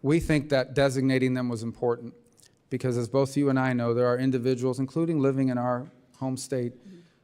we think that designating them was important because, as both you and I know, there are individuals, including living in our home state,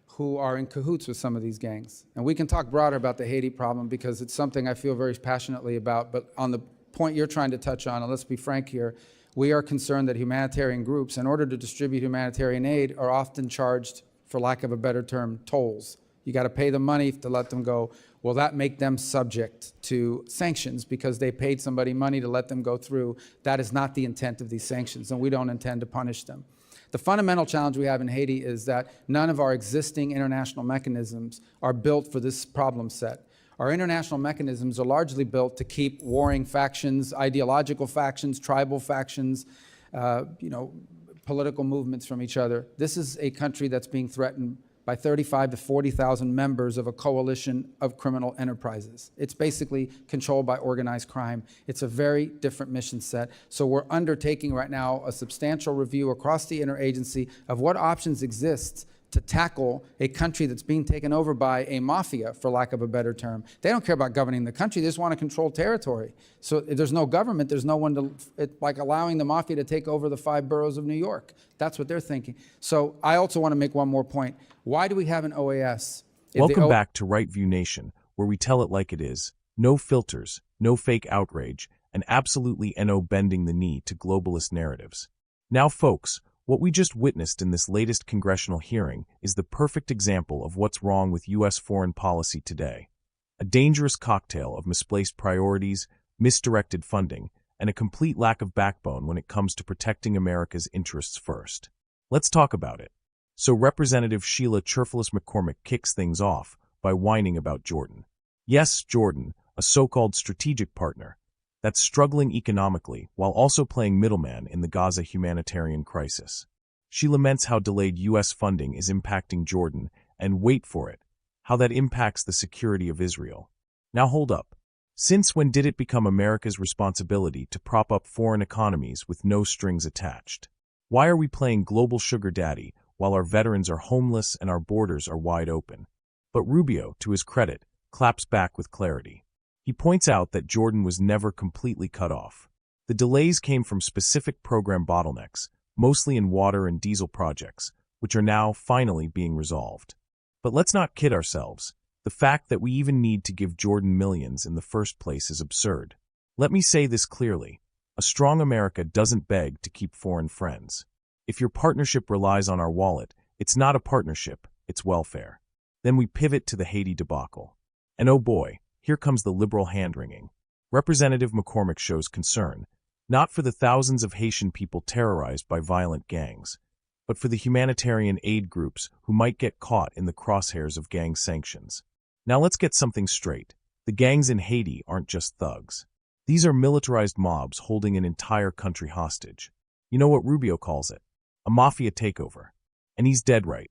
who are in cahoots with some of these gangs. And we can talk broader about the Haiti problem because it's something I feel very passionately about. But on the point you're trying to touch on, and let's be frank here, we are concerned that humanitarian groups, in order to distribute humanitarian aid, are often charged, for lack of a better term, tolls. You got to pay the money to let them go. Will that make them subject to sanctions because they paid somebody money to let them go through? That is not the intent of these sanctions, and we don't intend to punish them. The fundamental challenge we have in Haiti is that none of our existing international mechanisms are built for this problem set. Our international mechanisms are largely built to keep warring factions, ideological factions, tribal factions, political movements from each other. This is a country that's being threatened by 35 to 40,000 members of a coalition of criminal enterprises. It's basically controlled by organized crime. It's a very different mission set. So we're undertaking right now a substantial review across the interagency of what options exist to tackle a country that's being taken over by a mafia, for lack of a better term. They don't care about governing the country, they just want to control territory. So if there's no government, there's no one to, it's like allowing the mafia to take over the 5 boroughs of New York. That's what they're thinking. So I also want to make one more point. Why do we have an OAS? Welcome back to Right View Nation, where we tell it like it is. No filters, no fake outrage, and absolutely no bending the knee to globalist narratives. Now, folks, what we just witnessed in this latest congressional hearing is the perfect example of what's wrong with U.S. foreign policy today. A dangerous cocktail of misplaced priorities, misdirected funding, and a complete lack of backbone when it comes to protecting America's interests first. Let's talk about it. So Representative Sheila Cherfilus-McCormick kicks things off by whining about Jordan. Yes, Jordan, a so-called strategic partner, that's struggling economically while also playing middleman in the Gaza humanitarian crisis. She laments how delayed U.S. funding is impacting Jordan, and wait for it, how that impacts the security of Israel. Now hold up. Since when did it become America's responsibility to prop up foreign economies with no strings attached? Why are we playing global sugar daddy while our veterans are homeless and our borders are wide open? But Rubio, to his credit, claps back with clarity. He points out that Jordan was never completely cut off. The delays came from specific program bottlenecks, mostly in water and diesel projects, which are now finally being resolved. But let's not kid ourselves. The fact that we even need to give Jordan millions in the first place is absurd. Let me say this clearly. A strong America doesn't beg to keep foreign friends. If your partnership relies on our wallet, it's not a partnership, it's welfare. Then we pivot to the Haiti debacle. And oh boy, here comes the liberal hand-wringing. Representative McCormick shows concern, not for the thousands of Haitian people terrorized by violent gangs, but for the humanitarian aid groups who might get caught in the crosshairs of gang sanctions. Now let's get something straight. The gangs in Haiti aren't just thugs. These are militarized mobs holding an entire country hostage. You know what Rubio calls it? A mafia takeover. And he's dead right.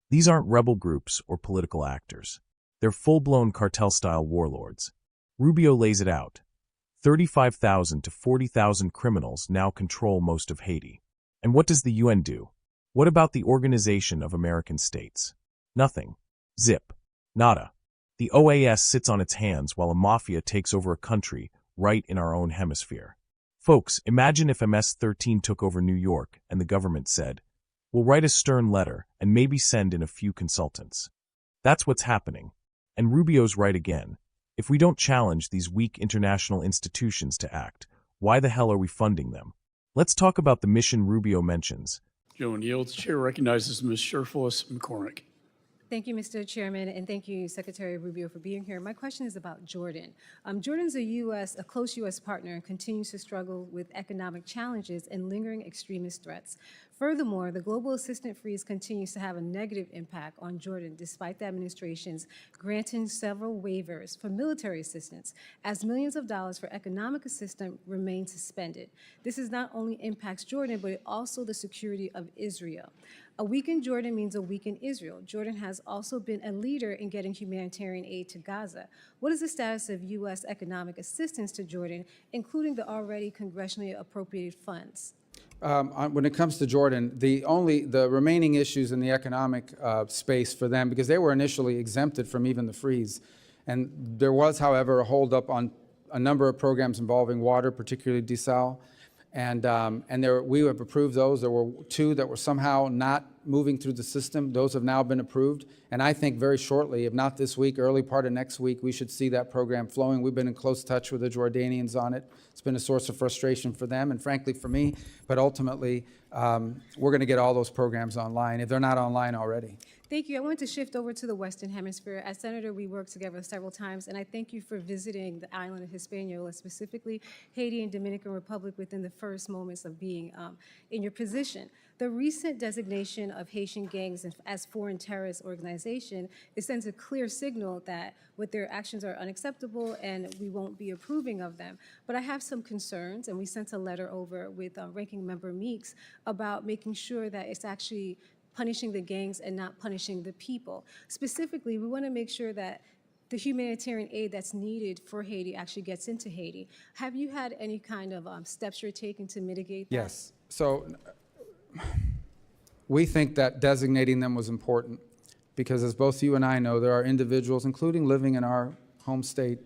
These aren't rebel groups or political actors. They're full-blown cartel-style warlords. Rubio lays it out. 35,000 to 40,000 criminals now control most of Haiti. And what does the UN do? What about the Organization of American States? Nothing. Zip. Nada. The OAS sits on its hands while a mafia takes over a country right in our own hemisphere. Folks, imagine if MS-13 took over New York and the government said, "We'll write a stern letter and maybe send in a few consultants." That's what's happening. And Rubio's right again. If we don't challenge these weak international institutions to act, why the hell are we funding them? Let's talk about the mission Rubio mentions. Joan yields. Chair recognizes Ms. Cherfilus-McCormick. Thank you, Mr. Chairman, and thank you, Secretary Rubio, for being here. My question is about Jordan. Jordan's a close U.S. partner and continues to struggle with economic challenges and lingering extremist threats. Furthermore, the global assistance freeze continues to have a negative impact on Jordan, despite the administration's granting several waivers for military assistance, as millions of dollars for economic assistance remain suspended. This not only impacts Jordan, but also the security of Israel. A weakened Jordan means a weakened Israel. Jordan has also been a leader in getting humanitarian aid to Gaza. What is the status of U.S. economic assistance to Jordan, including the already congressionally appropriated funds? When it comes to Jordan, the remaining issues in the economic space for them, because they were initially exempted from even the freeze, and there was, however, a holdup on a number of programs involving water, particularly desal. And we have approved those. There were 2 that were somehow not moving through the system. Those have now been approved. And I think very shortly, if not this week, early part of next week, we should see that program flowing. We've been in close touch with the Jordanians on it. It's been a source of frustration for them and frankly for me. But ultimately, we're going to get all those programs online if they're not online already. Thank you. I want to shift over to the Western Hemisphere. As Senator, we worked together several times, and I thank you for visiting the island of Hispaniola, specifically Haiti and Dominican Republic, within the first moments of being in your position. The recent designation of Haitian gangs as foreign terrorist organization, it sends a clear signal that what their actions are unacceptable and we won't be approving of them. But I have some concerns, and we sent a letter over with Ranking Member Meeks about making sure that it's actually punishing the gangs and not punishing the people. Specifically, we want to make sure that the humanitarian aid that's needed for Haiti actually gets into Haiti. Have you had any kind of steps you're taking to mitigate that? Yes. So we think that designating them was important because, as both you and I know, there are individuals, including living in our home state,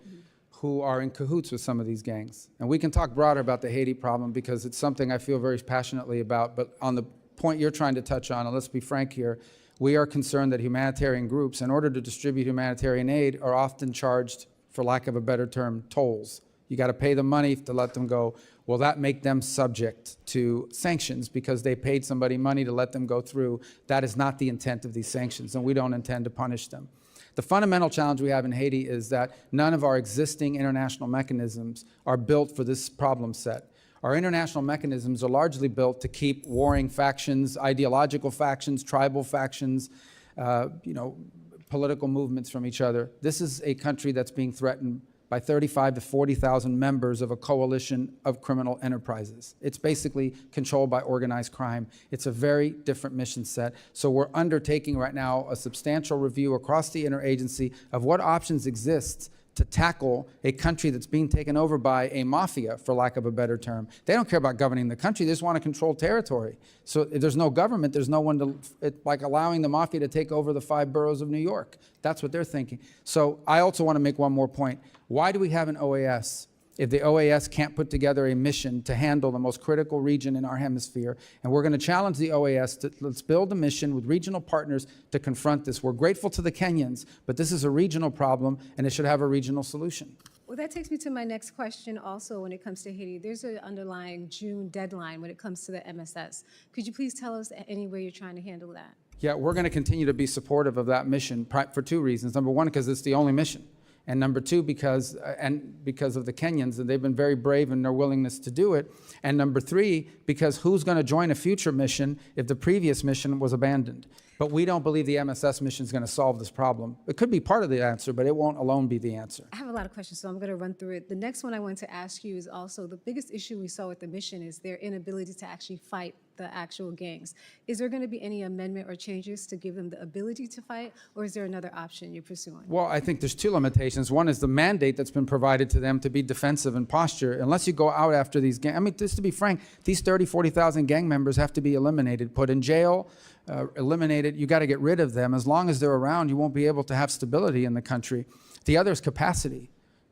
who are in cahoots with some of these gangs. And we can talk broader about the Haiti problem because it's something I feel very passionately about, but on the point you're trying to touch on, and let's be frank here, we are concerned that humanitarian groups, in order to distribute humanitarian aid, are often charged, for lack of a better term, tolls. You got to pay the money to let them go. Will that make them subject to sanctions because they paid somebody money to let them go through? That is not the intent of these sanctions, and we don't intend to punish them. The fundamental challenge we have in Haiti is that none of our existing international mechanisms are built for this problem set. Our international mechanisms are largely built to keep warring factions, ideological factions, tribal factions, political movements from each other. This is a country that's being threatened by 35 to 40,000 members of a coalition of criminal enterprises. It's basically controlled by organized crime. It's a very different mission set. So we're undertaking right now a substantial review across the interagency of what options exist to tackle a country that's being taken over by a mafia, for lack of a better term. They don't care about governing the country, they just want to control territory. So if there's no government, there's no one to, it's like allowing the mafia to take over the 5 boroughs of New York. That's what they're thinking. So I also want to make one more point. Why do we have an OAS if the OAS can't put together a mission to handle the most critical region in our hemisphere? And we're going to challenge the OAS to let's build a mission with regional partners to confront this. We're grateful to the Kenyans, but this is a regional problem and it should have a regional solution. Well, that takes me to my next question also when it comes to Haiti. There's an underlying June deadline when it comes to the MSS. Could you please tell us any way you're trying to handle that? Yeah, we're going to continue to be supportive of that mission for 2 reasons. Number one, because it's the only mission. And number 2, because of the Kenyans, and they've been very brave in their willingness to do it. And number 3, because who's going to join a future mission if the previous mission was abandoned? But we don't believe the MSS mission is going to solve this problem. It could be part of the answer, but it won't alone be the answer. I have a lot of questions, so I'm going to run through it. The next one I want to ask you is also the biggest issue we saw with the mission is their inability to actually fight the actual gangs. Is there going to be any amendment or changes to give them the ability to fight, or is there another option you're pursuing? Well, I think there's 2 limitations. One is the mandate that's been provided to them to be defensive in posture. Unless you go out after these gangs, I mean, just to be frank, these 30, 40,000 gang members have to be eliminated, put in jail, eliminated. You got to get rid of them. As long as they're around, you won't be able to have stability in the country. The other is capacity.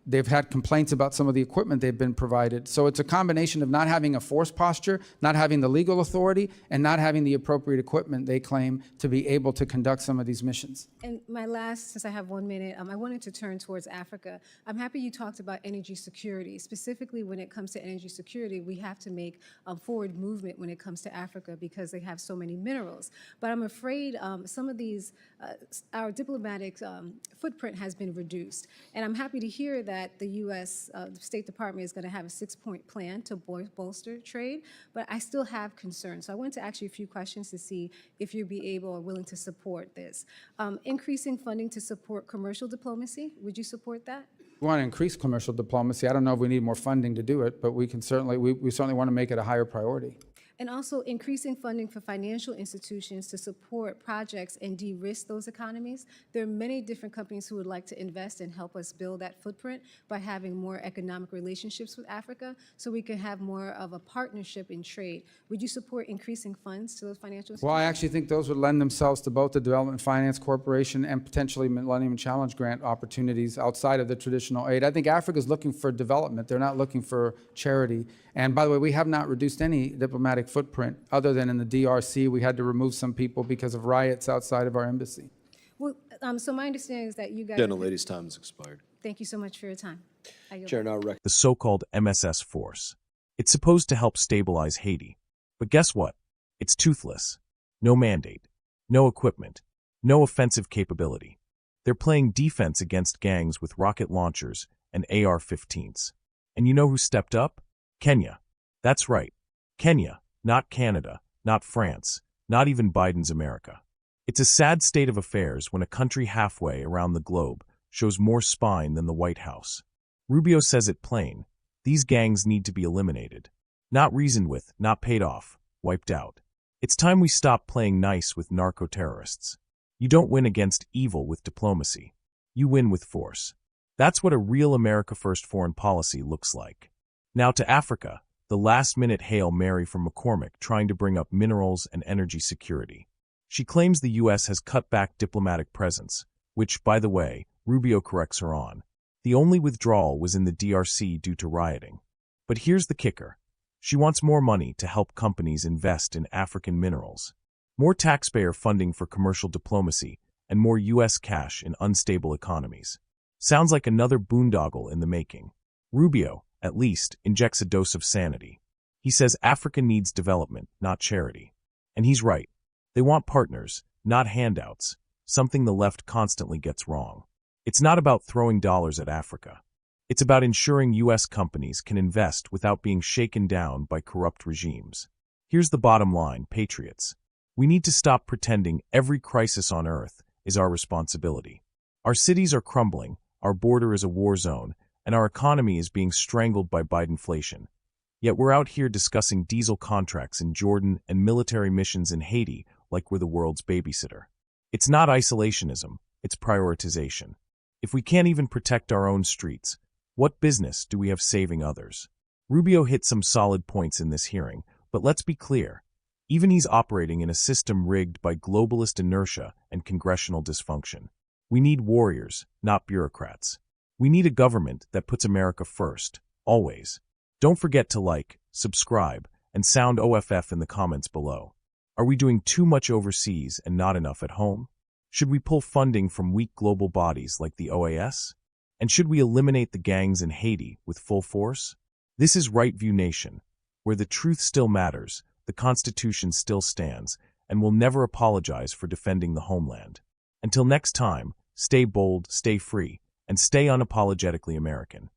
They've had complaints about some of the equipment they've been provided. So it's a combination of not having a force posture, not having the legal authority, and not having the appropriate equipment, they claim, to be able to conduct some of these missions. And my last, since I have 1 minute, I wanted to turn towards Africa. I'm happy you talked about energy security. Specifically, when it comes to energy security, we have to make a forward movement when it comes to Africa because they have so many minerals. But I'm afraid some of these, our diplomatic footprint has been reduced. And I'm happy to hear that the U.S. State Department is going to have a 6-point plan to bolster trade, but I still have concerns. So I wanted to ask you a few questions to see if you'd be able or willing to support this. Increasing funding to support commercial diplomacy, would you support that? We want to increase commercial diplomacy. I don't know if we need more funding to do it, but we can certainly, we certainly want to make it a higher priority. And also increasing funding for financial institutions to support projects and de-risk those economies. There are many different companies who would like to invest and help us build that footprint by having more economic relationships with Africa so we can have more of a partnership in trade. Would you support increasing funds to those financial institutions? Well, I actually think those would lend themselves to both the Development Finance Corporation and potentially Millennium Challenge Grant opportunities outside of the traditional aid. I think Africa's looking for development. They're not looking for charity. And by the way, we have not reduced any diplomatic footprint other than in the DRC. We had to remove some people because of riots outside of our embassy. Well, so my understanding is that you guys... Gentlelady's time has expired. Thank you so much for your time. I yield Chair back. now The so-called MSS force. It's supposed to help stabilize Haiti. But guess what? It's toothless. No mandate. No equipment. No offensive capability. They're playing defense against gangs with rocket launchers and AR-15s. And you know who stepped up? Kenya. That's right. Kenya, not Canada, not France, not even Biden's America. It's a sad state of affairs when a country halfway around the globe shows more spine than the White House. Rubio says it plain. These gangs need to be eliminated. Not reasoned with, not paid off, wiped out. It's time we stop playing nice with narco-terrorists. You don't win against evil with diplomacy. You win with force. That's what a real America First foreign policy looks like. Now to Africa, the last-minute Hail Mary from McCormick trying to bring up minerals and energy security. She claims the U.S. has cut back diplomatic presence, which, by the way, Rubio corrects her on. The only withdrawal was in the DRC due to rioting. But here's the kicker. She wants more money to help companies invest in African minerals, more taxpayer funding for commercial diplomacy, and more U.S. cash in unstable economies. Sounds like another boondoggle in the making. Rubio, at least, injects a dose of sanity. He says Africa needs development, not charity. And he's right. They want partners, not handouts, something the left constantly gets wrong. It's not about throwing dollars at Africa. It's about ensuring U.S. companies can invest without being shaken down by corrupt regimes. Here's the bottom line, patriots. We need to stop pretending every crisis on Earth is our responsibility. Our cities are crumbling, our border is a war zone, and our economy is being strangled by Bidenflation. Yet we're out here discussing diesel contracts in Jordan and military missions in Haiti like we're the world's babysitter. It's not isolationism, it's prioritization. If we can't even protect our own streets, what business do we have saving others? Rubio hit some solid points in this hearing, but let's be clear. Even he's operating in a system rigged by globalist inertia and congressional dysfunction. We need warriors, not bureaucrats. We need a government that puts America first, always. Don't forget to like, subscribe, and sound OFF in the comments below. Are we doing too much overseas and not enough at home? Should we pull funding from weak global bodies like the OAS? And should we eliminate the gangs in Haiti with full force? This is Right View Nation, where the truth still matters, the Constitution still stands, and we'll never apologize for defending the homeland. Until next time, stay bold, stay free, and stay unapologetically American.